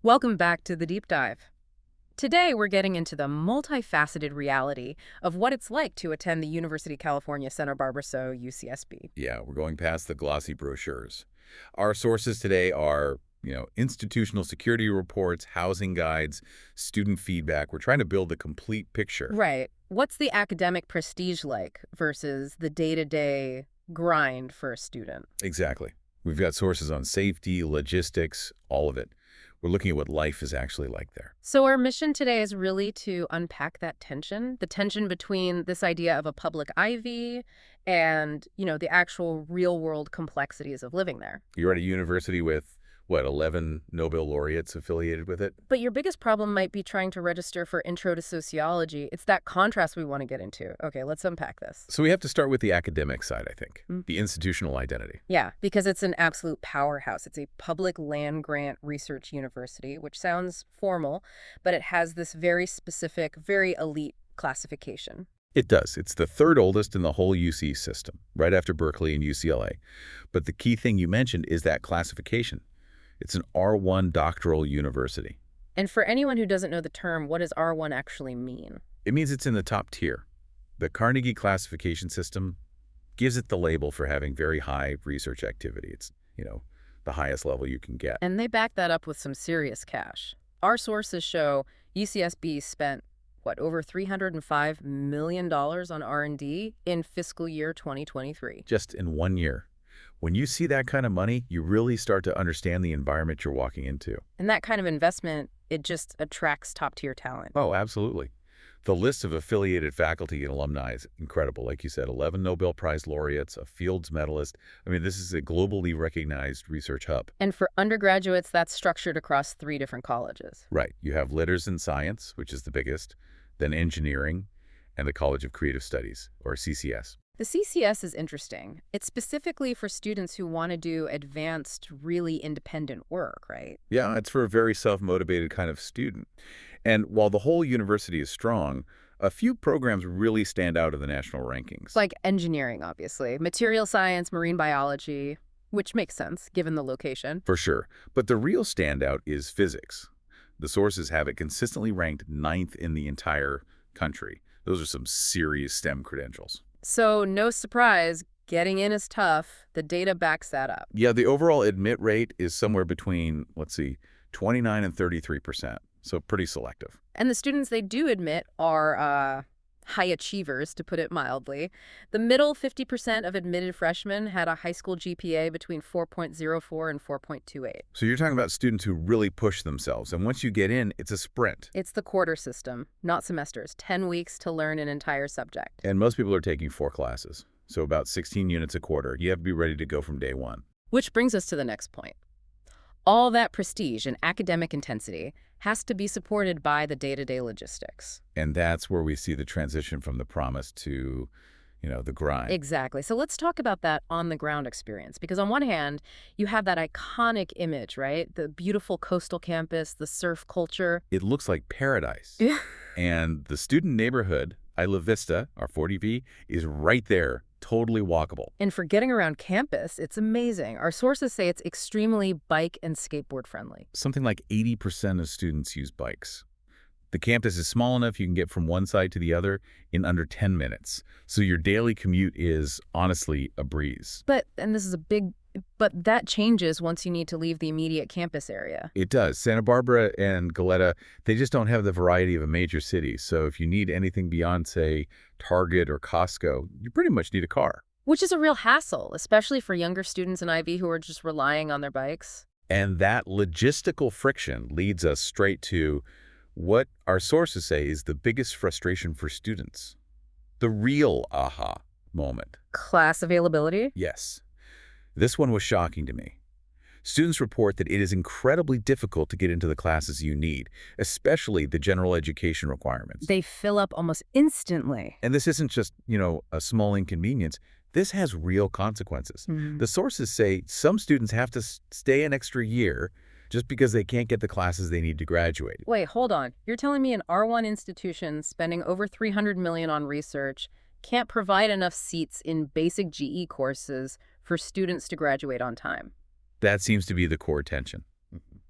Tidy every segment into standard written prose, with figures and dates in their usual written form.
Welcome back to the Deep Dive. Today, we're getting into the multifaceted reality of what it's like to attend the University of California, Santa Barbara, so UCSB. Yeah, we're going past the glossy brochures. Our sources today are, institutional security reports, housing guides, student feedback. We're trying to build a complete picture. Right. What's the academic prestige like versus the day-to-day grind for a student? Exactly. We've got sources on safety, logistics, all of it. We're looking at what life is actually like there. So our mission today is really to unpack that tension, the tension between this idea of a public Ivy and, the actual real-world complexities of living there. You're at a university with, 11 Nobel laureates affiliated with it? But your biggest problem might be trying to register for Intro to Sociology. It's that contrast we want to get into. Okay, let's unpack this. So we have to start with the academic side, I think, Mm. the institutional identity. Yeah, because it's an absolute powerhouse. It's a public land-grant research university, which sounds formal, but it has this very specific, very elite classification. It does. It's the third oldest in the whole UC system, right after Berkeley and UCLA. But the key thing you mentioned is that classification. It's an R1 doctoral university. And for anyone who doesn't know the term, what does R1 actually mean? It means it's in the top tier. The Carnegie classification system gives it the label for having very high research activity. It's, the highest level you can get. And they back that up with some serious cash. Our sources show UCSB spent, over $305 million on R&D in fiscal year 2023. Just in 1 year. When you see that kind of money, you really start to understand the environment you're walking into. And that kind of investment, it just attracts top-tier talent. Oh, absolutely. The list of affiliated faculty and alumni is incredible. Like you said, 11 Nobel Prize laureates, a Fields medalist. I mean, this is a globally recognized research hub. And for undergraduates, that's structured across 3 different colleges. Right. You have Letters and Science, which is the biggest, then Engineering, and the College of Creative Studies, or CCS. The CCS is interesting. It's specifically for students who want to do advanced, really independent work, right? Yeah, it's for a very self-motivated kind of student. And while the whole university is strong, a few programs really stand out in the national rankings. Like engineering, obviously, material science, marine biology, which makes sense given the location. For sure. But the real standout is physics. The sources have it consistently ranked 9th in the entire country. Those are some serious STEM credentials. So no surprise, getting in is tough. The data backs that up. Yeah, the overall admit rate is somewhere between, 29 and 33%. So pretty selective. And the students they do admit are high achievers, to put it mildly. The middle 50% of admitted freshmen had a high school GPA between 4.04 and 4.28. So you're talking about students who really push themselves. And once you get in, it's a sprint. It's the quarter system, not semesters. 10 weeks to learn an entire subject. And most people are taking 4 classes. So about 16 units a quarter. You have to be ready to go from day one. Which brings us to the next point. All that prestige and academic intensity has to be supported by the day-to-day logistics. And that's where we see the transition from the promise to, the grind. Exactly. So let's talk about that on-the-ground experience. Because on one hand, you have that iconic image, right? The beautiful coastal campus, the surf culture. It looks like paradise. And the student neighborhood, Isla Vista, our 40V, is right there, totally walkable. And for getting around campus, it's amazing. Our sources say it's extremely bike and skateboard friendly. Something like 80% of students use bikes. The campus is small enough you can get from one side to the other in under 10 minutes. So your daily commute is honestly a breeze. But that changes once you need to leave the immediate campus area. It does. Santa Barbara and Goleta, they just don't have the variety of a major city. So if you need anything beyond, say, Target or Costco, you pretty much need a car. Which is a real hassle, especially for younger students in IB who are just relying on their bikes. And that logistical friction leads us straight to what our sources say is the biggest frustration for students. The real aha moment. Class availability? Yes. This one was shocking to me. Students report that it is incredibly difficult to get into the classes you need, especially the general education requirements. They fill up almost instantly. And this isn't just, a small inconvenience. This has real consequences. The sources say some students have to stay an extra year just because they can't get the classes they need to graduate. Wait, hold on. You're telling me an R1 institution spending over $300 million on research can't provide enough seats in basic GE courses for students to graduate on time? That seems to be the core tension.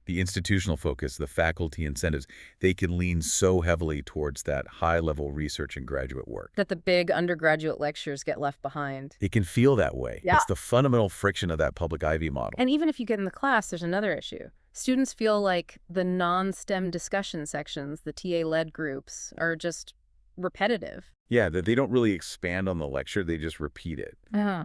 The institutional focus, the faculty incentives, they can lean so heavily towards that high-level research and graduate work. That the big undergraduate lectures get left behind. It can feel that way. Yeah. It's the fundamental friction of that public Ivy model. And even if you get in the class, there's another issue. Students feel like the non-STEM discussion sections, the TA-led groups, are just repetitive. Yeah, that they don't really expand on the lecture, they just repeat it.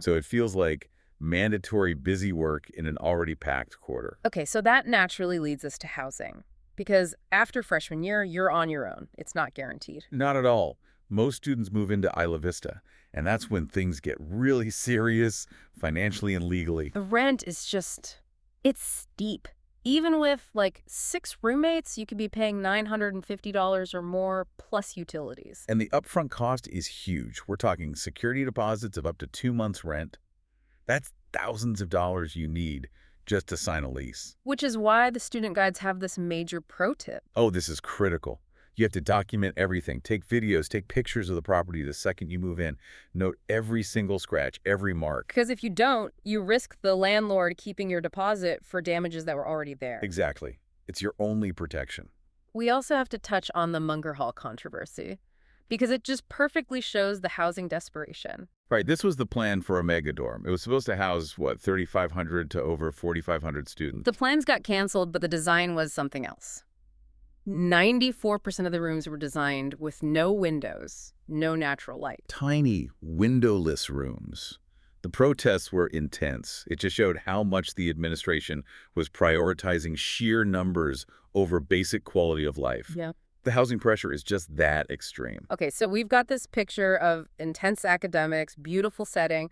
So it feels like mandatory busy work in an already packed quarter. Okay, so that naturally leads us to housing. Because after freshman year, you're on your own. It's not guaranteed. Not at all. Most students move into Isla Vista, and that's when things get really serious financially and legally. The rent is just, it's steep. Even with, like, 6 roommates, you could be paying $950 or more, plus utilities. And the upfront cost is huge. We're talking security deposits of up to 2 months' rent. That's thousands of dollars you need just to sign a lease. Which is why the student guides have this major pro tip. Oh, this is critical. You have to document everything. Take videos, take pictures of the property the second you move in. Note every single scratch, every mark. Because if you don't, you risk the landlord keeping your deposit for damages that were already there. Exactly. It's your only protection. We also have to touch on the Munger Hall controversy, because it just perfectly shows the housing desperation. Right, this was the plan for a megadorm. It was supposed to house, 3,500 to over 4,500 students. The plans got canceled, but the design was something else. 94% of the rooms were designed with no windows, no natural light. Tiny, windowless rooms. The protests were intense. It just showed how much the administration was prioritizing sheer numbers over basic quality of life. Yeah. The housing pressure is just that extreme. Okay, so we've got this picture of intense academics, beautiful setting,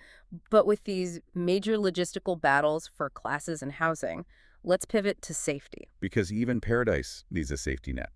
but with these major logistical battles for classes and housing. Let's pivot to safety. Because even Paradise needs a safety net.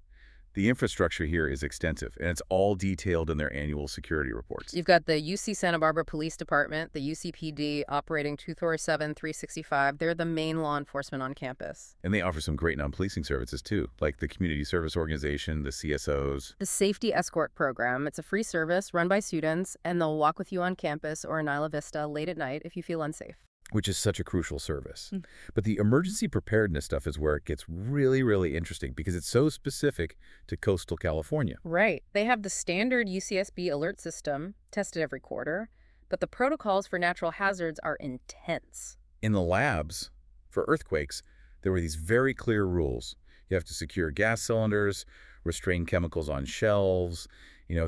The infrastructure here is extensive, and it's all detailed in their annual security reports. You've got the UC Santa Barbara Police Department, the UCPD operating 24/7, 365. They're the main law enforcement on campus. And they offer some great non-policing services, too, like the Community Service Organization, the CSOs. The Safety Escort Program. It's a free service run by students, and they'll walk with you on campus or in Isla Vista late at night if you feel unsafe. Which is such a crucial service. But the emergency preparedness stuff is where it gets really, really interesting because it's so specific to coastal California. Right. They have the standard UCSB alert system, tested every quarter, but the protocols for natural hazards are intense. In the labs, for earthquakes, there were these very clear rules. You have to secure gas cylinders, restrain chemicals on shelves,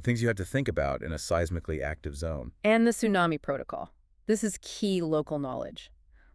things you have to think about in a seismically active zone. And the tsunami protocol. This is key local knowledge.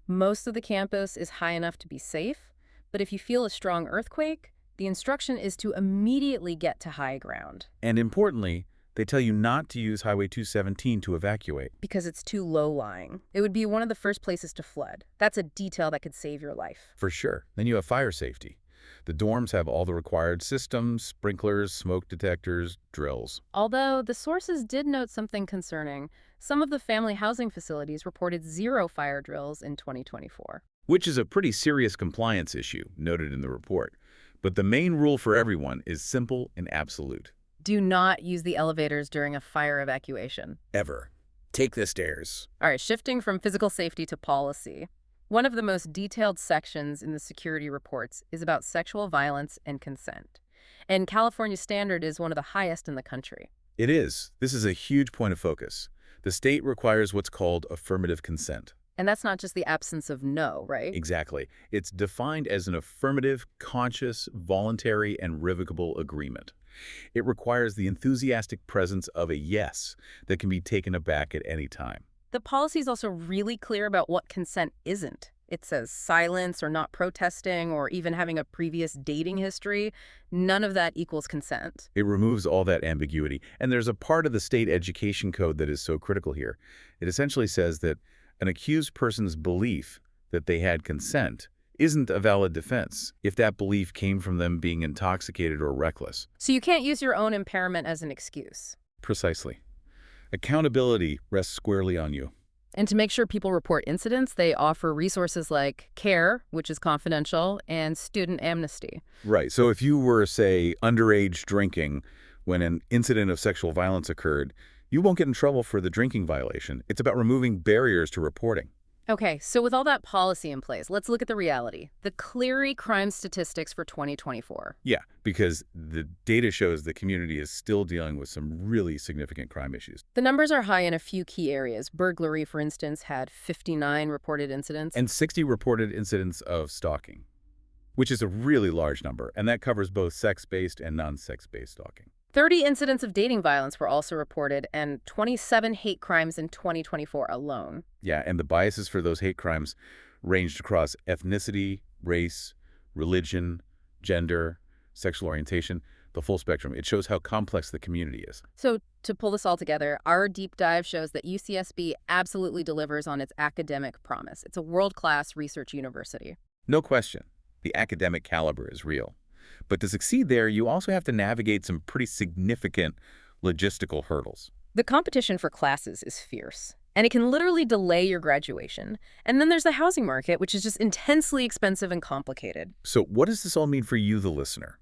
Most of the campus is high enough to be safe, but if you feel a strong earthquake, the instruction is to immediately get to high ground. And importantly, they tell you not to use Highway 217 to evacuate. Because it's too low-lying. It would be one of the first places to flood. That's a detail that could save your life. For sure. Then you have fire safety. The dorms have all the required systems, sprinklers, smoke detectors, drills. Although the sources did note something concerning. Some of the family housing facilities reported 0 fire drills in 2024. Which is a pretty serious compliance issue, noted in the report. But the main rule for everyone is simple and absolute. Do not use the elevators during a fire evacuation. Ever. Take the stairs. All right, shifting from physical safety to policy. One of the most detailed sections in the security reports is about sexual violence and consent. And California's standard is one of the highest in the country. It is. This is a huge point of focus. The state requires what's called affirmative consent. And that's not just the absence of no, right? Exactly. It's defined as an affirmative, conscious, voluntary, and revocable agreement. It requires the enthusiastic presence of a yes that can be taken aback at any time. The policy is also really clear about what consent isn't. It says silence or not protesting or even having a previous dating history. None of that equals consent. It removes all that ambiguity. And there's a part of the state education code that is so critical here. It essentially says that an accused person's belief that they had consent isn't a valid defense if that belief came from them being intoxicated or reckless. So you can't use your own impairment as an excuse. Precisely. Accountability rests squarely on you. And to make sure people report incidents, they offer resources like CARE, which is confidential, and student amnesty. Right. So if you were, say, underage drinking when an incident of sexual violence occurred, you won't get in trouble for the drinking violation. It's about removing barriers to reporting. Okay, so with all that policy in place, let's look at the reality. The Clery crime statistics for 2024. Yeah, because the data shows the community is still dealing with some really significant crime issues. The numbers are high in a few key areas. Burglary, for instance, had 59 reported incidents. And 60 reported incidents of stalking, which is a really large number, and that covers both sex-based and non-sex-based stalking. 30 incidents of dating violence were also reported, and 27 hate crimes in 2024 alone. Yeah, and the biases for those hate crimes ranged across ethnicity, race, religion, gender, sexual orientation, the full spectrum. It shows how complex the community is. So, to pull this all together, our deep dive shows that UCSB absolutely delivers on its academic promise. It's a world-class research university. No question, the academic caliber is real. But to succeed there, you also have to navigate some pretty significant logistical hurdles. The competition for classes is fierce, and it can literally delay your graduation. And then there's the housing market, which is just intensely expensive and complicated. So what does this all mean for you, the listener?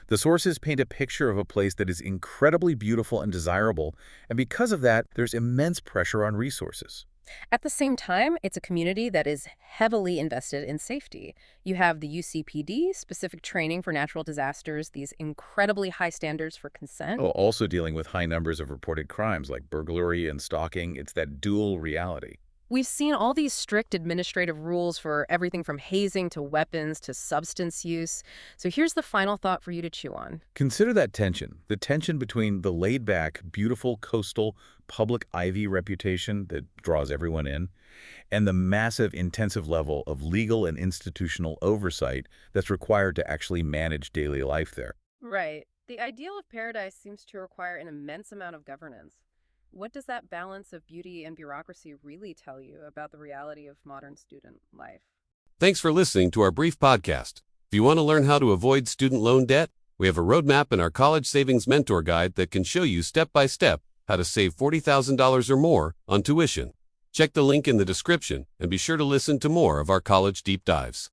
The sources paint a picture of a place that is incredibly beautiful and desirable, and because of that, there's immense pressure on resources. At the same time, it's a community that is heavily invested in safety. You have the UCPD, specific training for natural disasters, these incredibly high standards for consent. Oh, also dealing with high numbers of reported crimes like burglary and stalking. It's that dual reality. We've seen all these strict administrative rules for everything from hazing to weapons to substance use. So here's the final thought for you to chew on. Consider that tension, the tension between the laid-back, beautiful, coastal, public Ivy reputation that draws everyone in, and the massive, intensive level of legal and institutional oversight that's required to actually manage daily life there. Right. The ideal of paradise seems to require an immense amount of governance. What does that balance of beauty and bureaucracy really tell you about the reality of modern student life? Thanks for listening to our brief podcast. If you want to learn how to avoid student loan debt, we have a roadmap in our College Savings Mentor Guide that can show you step-by-step how to save $40,000 or more on tuition. Check the link in the description and be sure to listen to more of our college deep dives.